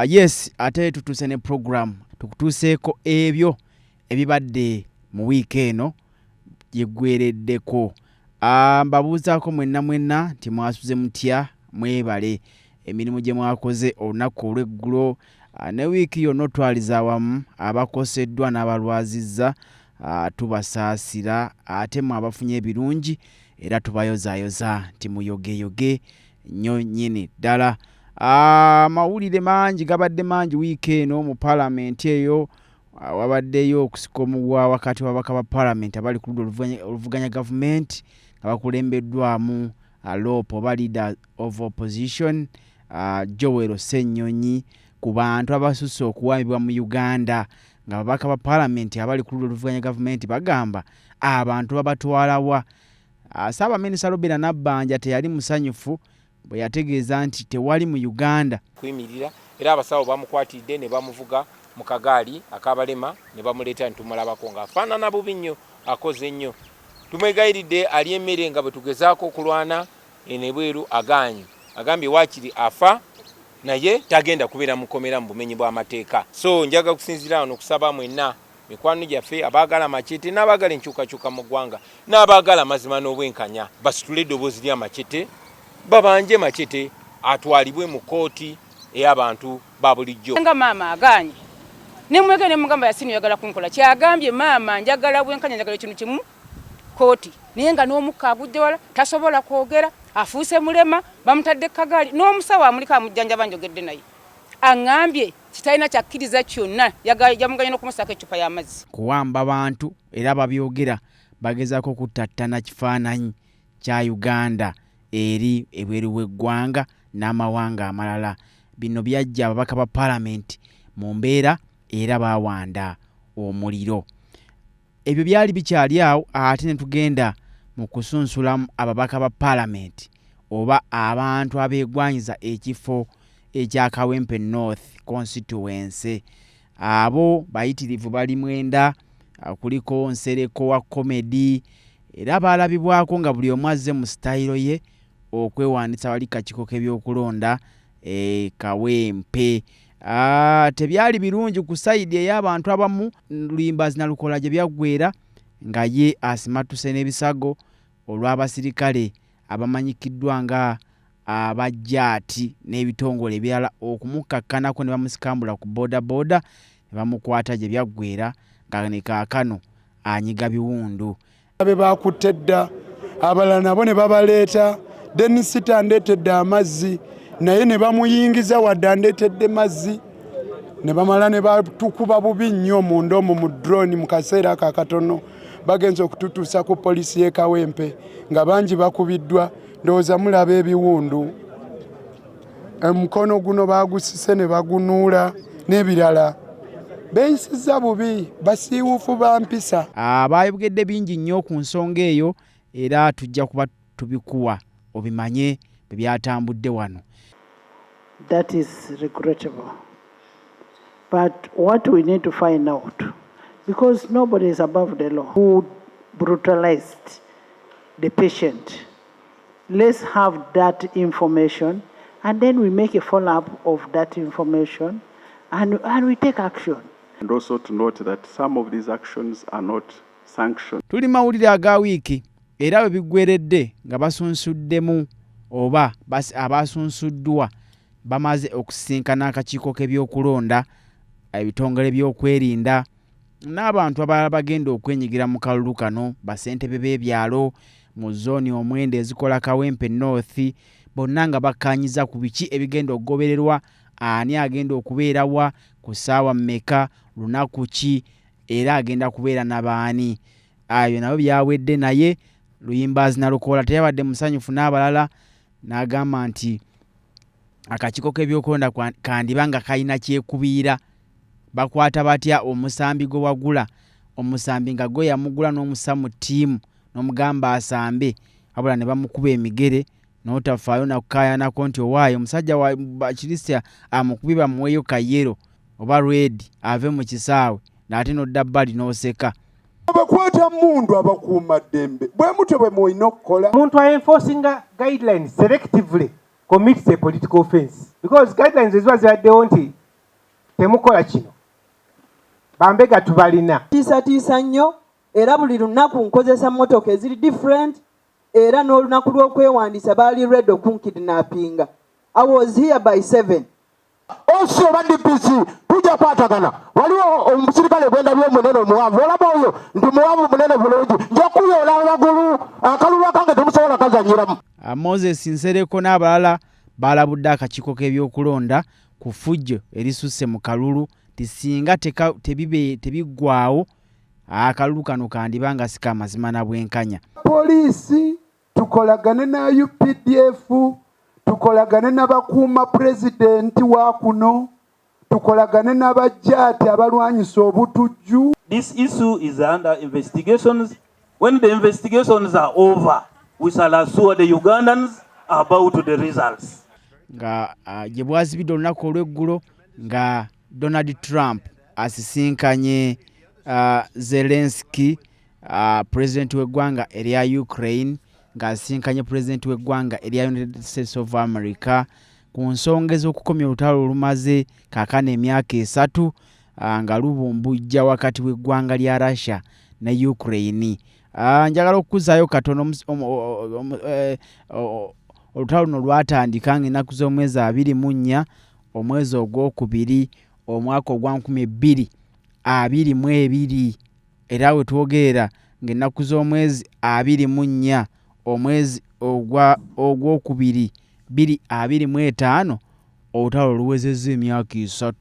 Yes, ate tutuse ne program tukutuseeko ebyo ebibadde mu wiiki eno yeggwereddeko. Mbabuuzaako mwenna nti mwasuze mutya, mwebale emirimu gye mwakoze olunaku olw'eggulo, ne wiiki yonna otwaliza awamu abakoseddwa n'abalwazizza, tubasaasira ate mwe abafunye ebirungi era tubayozaayoza nti muyogeyoge nnyo nnyini ddala. Amawulire mangi gabadde mangi wiiki eno mu paalamenti eyo. Wabaddeyo okusika omuguwa wakati w'ababaka ba paalamenti abali ku ludda oluvuganya gavumenti nga bakulembeddwamu LOP oba Leader of Opposition, Joel Ssennyonyi, ku bantu abasusse okuwambibwa mu Uganda nga ababaka ba paalamenti abali ku ludda oluvuganya gavumenti bagamba abantu babatwalawa. Ssaabaminisita Robert Nabbanja teyali musanyufu bwe yategeeza nti tewali mu Uganda kuyimirira, era abasawo bamukwatidde ne bamuvuga mu kagaali akabalema ne bamuleeta ntumulabako nga afaanana bubi nnyo, akoze nnyo. Tumwegayiridde ali emmere nga bwe tugezaako okulwana enebweru agaanyi, agambye waakiri afa naye tagenda kubeera mukomera mu bumenyi bw'amateeka. So njaga kusinzira wano kusaba mwenna mikwano gyaffe abaagala Machete n'abaagala enkyukakyuka mu ggwanga n'abaagala mazima n'obwenkanya basitule eddoboozi lya Machete, babanje Machete atwalibwe mu kooti ey'abantu ba bulijjo. Nga maama agaanye nemwegene mugamba yasini yagala kunkola kyagambye maama njagala bwenkanya njagala ekintu kimu kooti naye nga n'omukka abudde wala tasobola kwogera, afuuse mulema, bamutadde kagaali n'omusawo amulika amujjanjaba njogedde naye aŋŋambye kitalina kyakkiriza kyonna yamuganya n'okumusaako eccupa y'amazzi. Kuwamba bantu era babyogera bagezaako kutattana kifaananyi kya Uganda eri ebweru w'eggwanga n'amawanga amalala. Bino byajja ababaka ba paalamenti mu mbeera era baawanda omuliro. Ebyo byali bikyali awo, ate ne tugenda mu kusunsulamu ababaka ba paalamenti oba abantu abeegwanyiza ekifo ekya Kawempe North constituency. Abo bayitirivu bali mwenda, kuliko Nsereko wa comedy era balabibwako nga buli omu azze mu sitayiro ye okwewandiisa wali kakiiko k'ebyokulonda Kawempe. Tebyali birungi ku sayidi ey'abantu abamu. Lulimbazi Nalukola gye byaggweera nga ye asimatuse n'ebisago olw'abasirikale abamanyikiddwa nga abajjaati n'ebitongole ebirala okumukakkanako ne bamusikambula ku bodaboda ne bamukwata gye byaggweera nga ne kaakano anyiga biwundu. Abe bakutte dda abalala nabo ne babaleeta Denisita ndeetedde amazzi naye ne bamuyingiza wadde andeetedde mazzi ne bamala ne batukuba bubi nnyo munda omwo mu drone mu kaseera ako akatono bagenza okututuusa ku poliisi y'e Kawempe nga bangi bakubiddwa. Ndowooza mulaba ebiwundu, omukono guno baagusise ne bagunuula n'ebirala. Beeyisizza bubi, basiiwuufu ba mpisa. Baayogedde bingi nnyo ku nsonga eyo era tujja kuba tubikuwa obimanye bwe byatambudde wano. That is regrettable. But what we need to find out, because nobody is above the law, who brutalized the patient. Let's have that information and then we make a follow-up of that information and we take action. And also to note that some of these actions are not sanctioned. Tuli mawulire aga wiiki era bwe biggweredde nga basunsuddemu oba abasunsuddwa bamaze okusinkana akakiiko k'ebyokulonda, ebitongole by'okwerinda n'abantu abalala bagenda okwenyigira mu kalulu kano, basentebe b'ebyalo mu zooni omwenda ezikola Kawempe North, bonna nga bakkaanyiza ku biki ebigenda okugobererwa, ani agenda okubeerawa, ku ssaawa mmeka, lunaku ki, era agenda kubeera n'abaani. Ayo nabo byawedde, naye Lulimbazi Nalukola teyabadde musanyufu n'abalala, n'agamba nti akakiiko k'ebyokulonda kandiba nga kalina kyekubiira. Bakwata batya omusambi gwe wagula, omusambi nga gwe yamugula n'omusa mu ttiimu n'omugamba asambe, wabula ne bamukuba emigere n'otafaayo nakukaayanako nti owaayo omusajja wa Bakristo amukubi bamuweeyo kayero oba red ave mu kisaawe n'ate n'odda bbali n'oseka. Abakwata mundu abakuuma ddembe bwe mutyo bwe mulina okukola. Muntu enforcing guidelines selectively commits a political offense, because guidelines eziba zibaddewo nti temukola kino bambega tubalina tiisatiisa nnyo era buli lunaku nkozesa mmotoka eziri different era n'olunaku lw'okwewandiisa baali ready okunkidnappinga. I was here by 7. Also ba DPC tujja kwatagana waliwo omusirikale gwenda by'omunene omuwanvu olaba oyo ndi muwanvu munene bulungi nja kuyola amagulu akalulu akange temusobola kazanyiramu. Moses Nsereko n'abalala balabudde akakiiko k'ebyokulonda ku ffujjo erisusse mu kalulu tisinga tebiggwaawo akalulu kano kandibanga sika amazima na bwenkanya. Poliisi tukolagane na UPDF, tukolagane n'abakuuma pulezidenti wa kuno, tukolagane n'abajjaati abalwanyisa obutujju. This issue is under investigations. When the investigations are over, we shall assure the Ugandans about the results. Nga gye bwazibidde olunaku olw'eggulo nga Donald Trump asisinkanye Zelensky, president w'eggwanga erya Ukraine, nga asisinkanye president w'eggwanga erya United States of America ku nsonga ez'okukomya olutalo olumaze kaakano emyaka 3 nga lubumbujja wakati w'eggwanga lya Russia ne Ukraine. Njagala okukuzaayo katono olutalo luno lwatandika ng'ennaku z'omwezi 24 omwezi ogwokubiri omwaka ogwa 2022 era we twogerera ng'ennaku z'omwezi 24 omwezi ogwokubiri 2025 olutalo luwezezza emyaka 3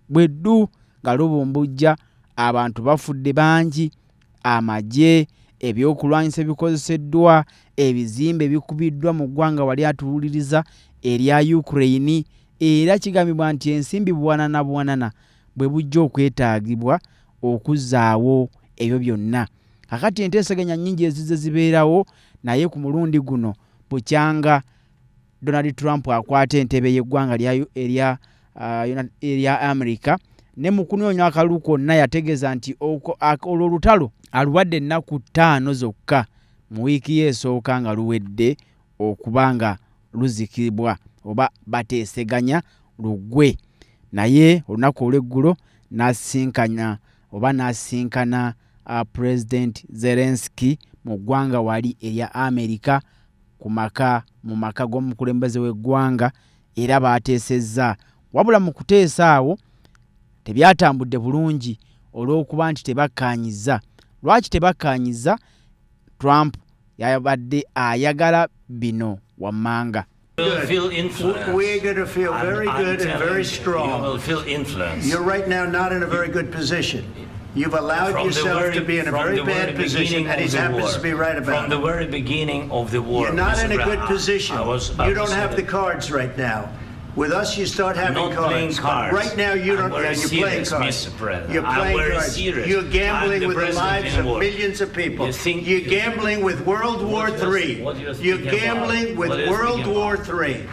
bweddu nga lubumbujja abantu bafudde bangi, amagye, ebyokulwanyisa ebikozeseddwa, ebizimbe bikubiddwa mu ggwanga wali atuwuliriza erya Ukraine, era kigambibwa nti ensimbi buwanana bwe bujja okwetaagibwa okuzzaawo ebyo byonna. Kakati enteesaganya nnyingi ezizze zibeerawo, naye ku mulundi guno bukyanga Donald Trump akwata entebe y'eggwanga erya America, ne mu kunoonya akalulu konna yategeeza nti olwo olutalo aluwadde ennaku 5 zokka mu wiiki esooka nga luwedde okuba nga luzikibwa oba bateeseganya lugwe. Naye olunaku olw'eggulo n'asinkana President Zelensky mu ggwanga wali erya America mu maka g'omukulembeze w'eggwanga, era baateesezza. Wabula mu kuteesa awo tebyatambudde bulungi olw'okuba nti tebakkaanyiza. Lwaki tebakkaanyiza? Trump yabadde ayagala bino wammanga. We're going to feel very good and very strong. You will feel influence. You're right now not in a very good position. You've allowed yourself to be in a very bad position, and he happens to be right about it. From the very beginning of the war, you're not in a good position. You don't have the cards right now. With us, you start having cards. Right now, you don't. You're playing cards. You're playing cards. You're gambling with the lives of millions of people. You're gambling with World War III. You're gambling with World War III.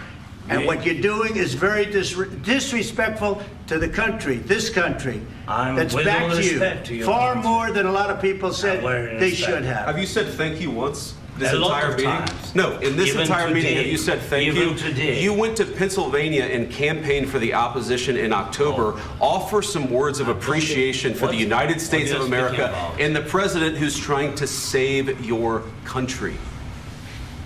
And what you're doing is very disrespectful to the country, this country, that's back to you, far more than a lot of people said they should have. Have you said thank you once? This entire meeting? No, in this entire meeting, have you said thank you? You went to Pennsylvania and campaigned for the opposition in October. Offer some words of appreciation for the United States of America and the president who's trying to save your country.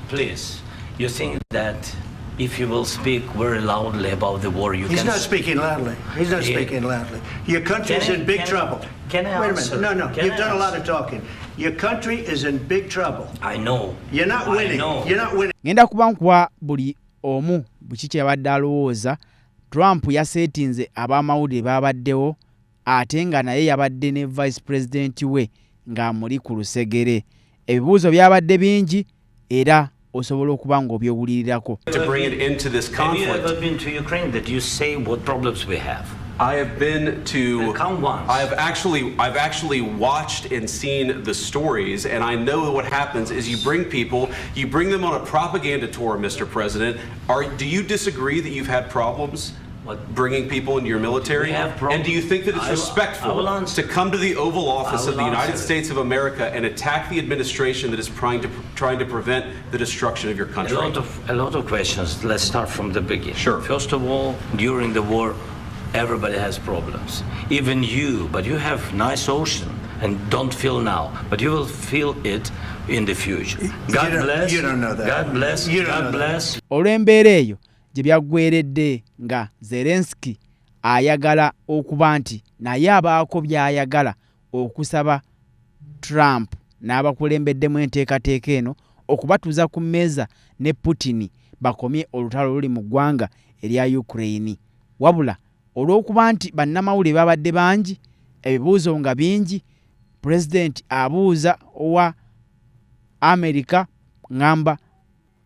Please, you think that if you will speak very loudly about the war, you can... He's not speaking loudly. He's not speaking loudly. Your country's in big trouble. Can I answer? Wait a minute. No, you've done a lot of talking. Your country is in big trouble. I know. You're not winning. You're not winning. Ngenda kubankuwa buli omu bukiche yabadde alowooza. Trump yasetinze ab'amawulire babaddewo ate nga naye yabadde ne vice president we nga muli ku lusegere. Ebibuuzo byabadde bingi era osobola okuba ng'obyowulirirako. To bring it into this conflict. Have you ever been to Ukraine that you say what problems we have? I have been to. Count once. I've actually watched and seen the stories, and I know what happens is you bring them on a propaganda tour, Mr. President. Do you disagree that you've had problems bringing people into your military? And do you think that it's respectful to come to the Oval Office of the United States of America and attack the administration that is trying to prevent the destruction of your country? A lot of questions. Let's start from the beginning. Sure. First of all, during the war, Everybody has problems. Even you, but you have nice ocean and don't feel now, but you will feel it in the future. God bless. You don't know that. God bless. God bless. Olw'embeera eyo gye byaggweeredde nga Zelensky ayagala okuba nti naye abaako by'ayagala okusaba Trump n'abakulembeddemu enteekateeka eno okubatuuza ku mmeeza ne Putin bakomye olutalo luli mu ggwanga erya Ukraine. Wabula olw'okuba nti bannamawulire babadde bangi, ebibuuzo nga bingi, President abuuza owa America ngamba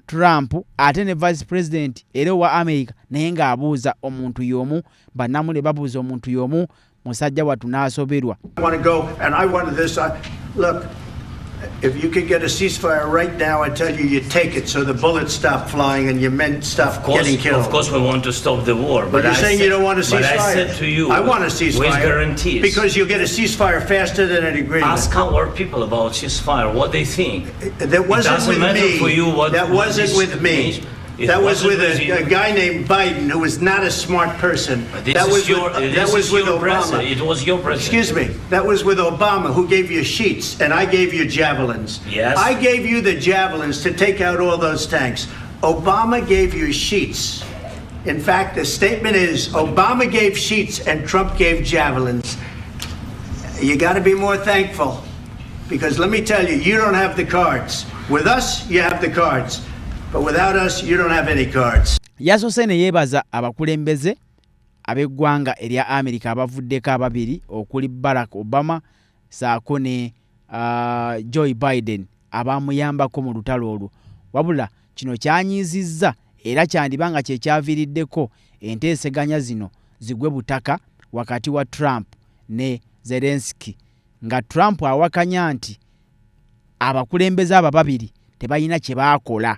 Trump ate ne Vice President era owa America naye ng'abuuza omuntu y'omu, bannamawulire babuuza omuntu y'omu, musajja wattu n'asoberwa. I want to go and I wanted this. Look, if you could get a ceasefire right now, I tell you, you take it so the bullets stop flying and your men stop getting killed. Of course we want to stop the war. But you're saying you don't want a ceasefire. But I said to you, I want a ceasefire. With guarantees. Because you'll get a ceasefire faster than an agreement. Ask our people about ceasefire, what they think. That wasn't with me. For you what that wasn't with me. That was with a guy named Biden who was not a smart person. That was with Obama. It was your president. Excuse me. That was with Obama, who gave you sheets and I gave you javelins. Yes. I gave you the javelins to take out all those tanks. Obama gave you sheets. In fact, the statement is Obama gave sheets and Trump gave javelins. You got to be more thankful, because let me tell you, you don't have the cards. With us, you have the cards. But without us, you don't have any cards. Yasoose ne yeebaza abakulembeze ab'eggwanga erya Amerika abavuddeko ababiri okuli Barack Obama saako ne Joe Biden abamuyambako mu lutalo olwo. Wabula kino kyanyiizizza era kyandibanga kye kyaviiriddeko enteeseganya zino zigwe butaka wakati wa Trump ne Zelensky, nga Trump awakanya nti abakulembeze abo babiri tebalina kye baakola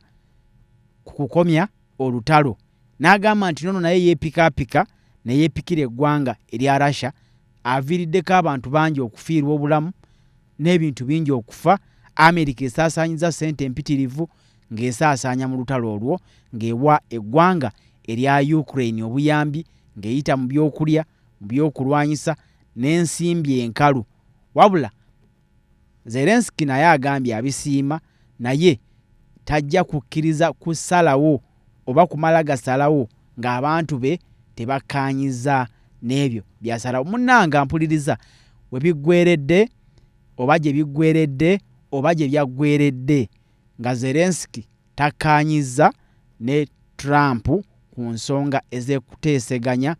kukomya olutalo. N'agamba nti nono naye yeepikaapika ne yeepikira eggwanga erya Russia aviiriddeko abantu bangi okufiirwa obulamu n'ebintu bingi okufa. Amerika esaasaanyiza ssente empitirivu ng'esaasaanya mu lutalo olwo, ng'ewa eggwanga erya Ukraine obuyambi, ng'eyita mu byokulya, mu byokulwanyisa n'ensimbi enkalu. Wabula Zelensky naye agambye abisiima, naye tajja kukkiriza kusalawo oba kumala gasalawo ng'abantu be tebakkaanyiza n'ebyo byasalawo. Munnanga mpuliriza we biggweredde oba gye biggweredde oba gye byaggweredde nga Zelensky takkaanyiza ne Trump ku nsonga ez'ekuteeseganya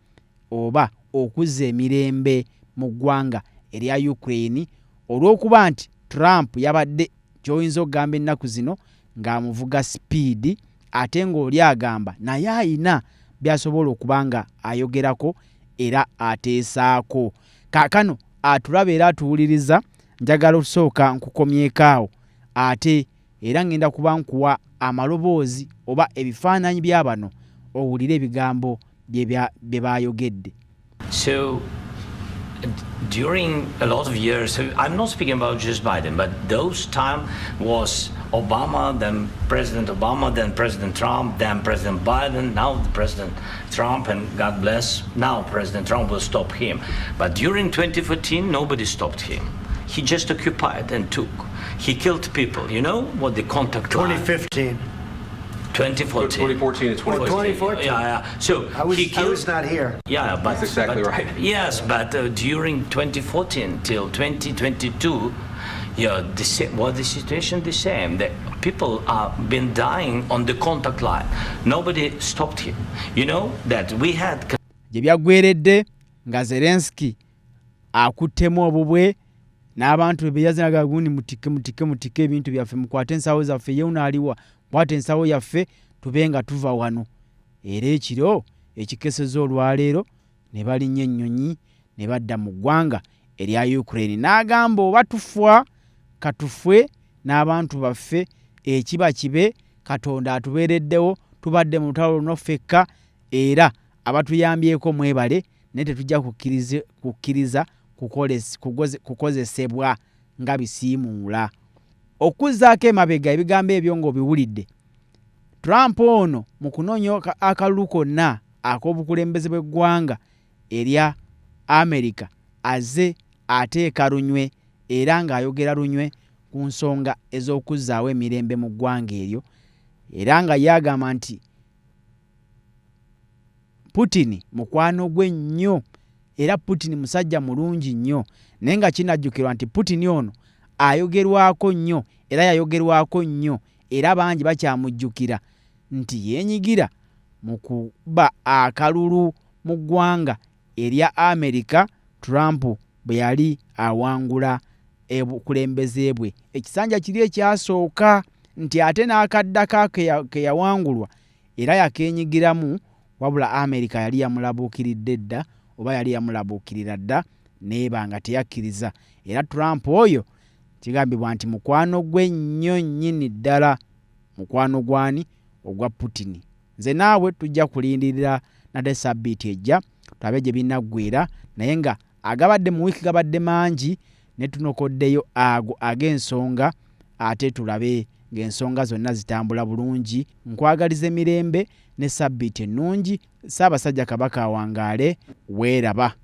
oba okuzza emirembe mu ggwanga erya Ukraine, olw'okuba nti Trump yabadde ky'oyinza okugamba ennaku zino ng'amuvuga sipiidi, ate ng'oli agamba naye ayina by'asobola okuba nga ayogerako era ateesaako. Kaakano atulaba era atuwuliriza, njagala okusooka nkukomyeko awo ate era ngenda kuba nkuwa amaloboozi oba ebifaananyi bya bano owulire ebigambo bye baayogedde. So during a lot of years, I'm not speaking about just Biden, but those time was Obama, then President Obama, then President Trump, then President Biden, now President Trump, and God bless, now President Trump will stop him. But during 2014, nobody stopped him. He just occupied and took. He killed people. You know what the contact line? 2015. 2014 and 2014. 2014. Yeah. So I was not here. Yeah, but that's exactly right. Yes, but during 2014 till 2022, yeah, the situation the same. The people have been dying on the contact line. Nobody stopped him. You know that we had. Gye byaggweredde nga Zelensky akuttemu obubwe n'abantu be yazinaga gundi mutike ebintu byaffe, mukwate ensawo zaffe, ye unaaliwa kwate ensawo yaffe tube nga tuva wano. Era ekiro ekikeseza olwaleero ne balinnya ennyonyi ne badda mu ggwanga erya Ukraine. N'agamba oba tufwa katufwe n'abantu baffe, ekiba kibe, Katonda atubeereddewo, tubadde mu lutalo luno ffekka era abatuyambyeko mwebale, naye tetujja kukkiriza kukozesebwa nga bisiimuula. Okuzzaako emabega ebigambo ebyo ng'obiwulidde, Trump ono mu kunoonya akalulu konna ak'obukulembeze bw'eggwanga erya America aze ateeka lunywe era ng'ayogera lunywe ku nsonga ez'okuzzaawo emirembe mu ggwanga eryo, era nga yagamba nti Putin mukwano gwe nnyo era Putin musajja mulungi nnyo, naye nga kinajjukirwa nti Putin ono ayogerwako nnyo era yayogerwako nnyo era bangi bakyamujjukira nti yeenyigira mu kuba akalulu mu ggwanga erya America Trump bwe yali awangula obukulembeze bwe. Ekisanja kiri ekyasooka nti ate n'akaddaka ke yawangulwa era yakeenyigiramu, wabula America yali yamulabuukiridde dda oba yali yamulabuukirira dda neeba nga teyakkiriza. Era Trump oyo kigambibwa nti mukwano gwe nnyo nnyini ddala, mukwano gwani ogwa Putin. Nze naawe tujja kulindirira nate sabbiiti ejja tulabe gye binaggwera, naye nga agabadde mu wiiki gabadde mangi ne tunokoddeyo ago ag'ensonga, ate tulabe ng'ensonga zonna zitambula bulungi. Nkwagaliza emirembe ne sabbiiti ennungi. Ssaabasajja Kabaka awangaale, weeraba.